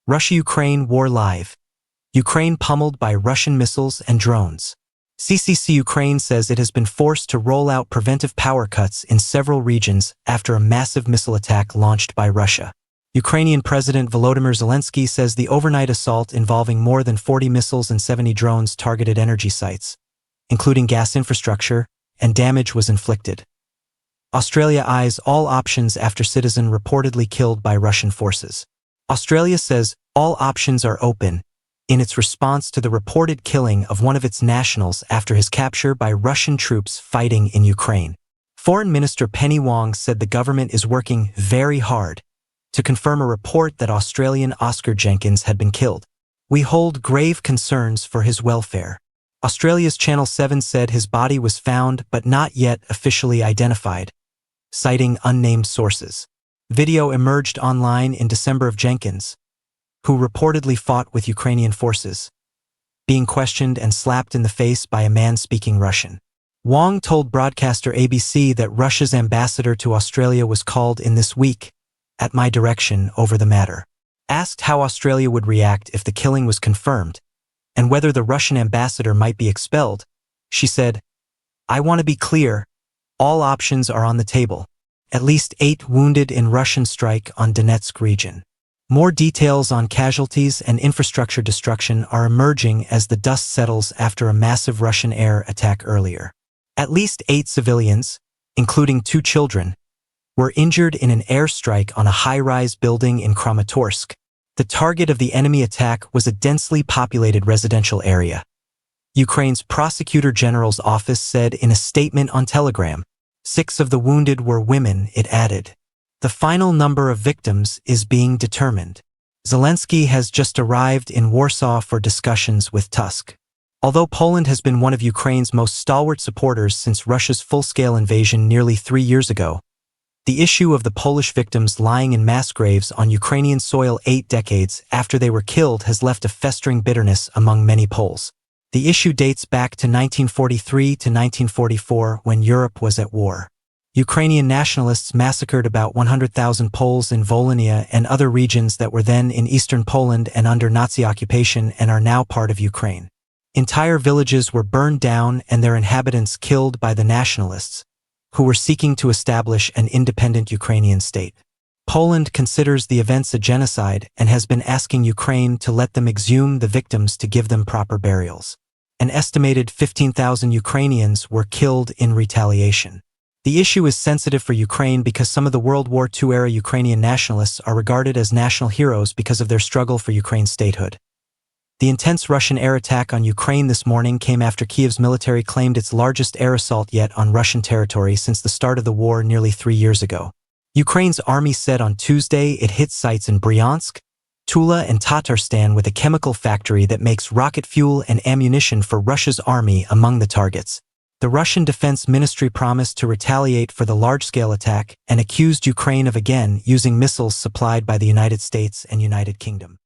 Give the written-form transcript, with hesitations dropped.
Russia-Ukraine war live. Ukraine pummeled by Russian missiles and drones. CCC Ukraine says it has been forced to roll out preventive power cuts in several regions after a massive missile attack launched by Russia. Ukrainian President Volodymyr Zelensky says the overnight assault involving more than 40 missiles and 70 drones targeted energy sites, including gas infrastructure, and damage was inflicted. Australia eyes all options after citizen reportedly killed by Russian forces. Australia says all options are open in its response to the reported killing of one of its nationals after his capture by Russian troops fighting in Ukraine. Foreign Minister Penny Wong said the government is working very hard to confirm a report that Australian Oscar Jenkins had been killed. We hold grave concerns for his welfare. Australia's Channel 7 said his body was found but not yet officially identified, citing unnamed sources. Video emerged online in December of Jenkins, who reportedly fought with Ukrainian forces, being questioned and slapped in the face by a man speaking Russian. Wong told broadcaster ABC that Russia's ambassador to Australia was called in this week, at my direction, over the matter. Asked how Australia would react if the killing was confirmed, and whether the Russian ambassador might be expelled, she said, "I want to be clear, all options are on the table. At least 8 wounded in Russian strike on Donetsk region." More details on casualties and infrastructure destruction are emerging as the dust settles after a massive Russian air attack earlier. At least 8 civilians, including 2 children, were injured in an airstrike on a high-rise building in Kramatorsk. The target of the enemy attack was a densely populated residential area. Ukraine's Prosecutor General's office said in a statement on Telegram, 6 of the wounded were women, it added. The final number of victims is being determined. Zelensky has just arrived in Warsaw for discussions with Tusk. Although Poland has been one of Ukraine's most stalwart supporters since Russia's full-scale invasion nearly 3 years ago, the issue of the Polish victims lying in mass graves on Ukrainian soil 8 decades after they were killed has left a festering bitterness among many Poles. The issue dates back to 1943 to 1944 when Europe was at war. Ukrainian nationalists massacred about 100,000 Poles in Volhynia and other regions that were then in eastern Poland and under Nazi occupation and are now part of Ukraine. Entire villages were burned down and their inhabitants killed by the nationalists, who were seeking to establish an independent Ukrainian state. Poland considers the events a genocide and has been asking Ukraine to let them exhume the victims to give them proper burials. An estimated 15,000 Ukrainians were killed in retaliation. The issue is sensitive for Ukraine because some of the World War II-era Ukrainian nationalists are regarded as national heroes because of their struggle for Ukraine's statehood. The intense Russian air attack on Ukraine this morning came after Kiev's military claimed its largest air assault yet on Russian territory since the start of the war nearly 3 years ago. Ukraine's army said on Tuesday it hit sites in Bryansk, Tula and Tatarstan with a chemical factory that makes rocket fuel and ammunition for Russia's army among the targets. The Russian Defense Ministry promised to retaliate for the large-scale attack and accused Ukraine of again using missiles supplied by the United States and United Kingdom.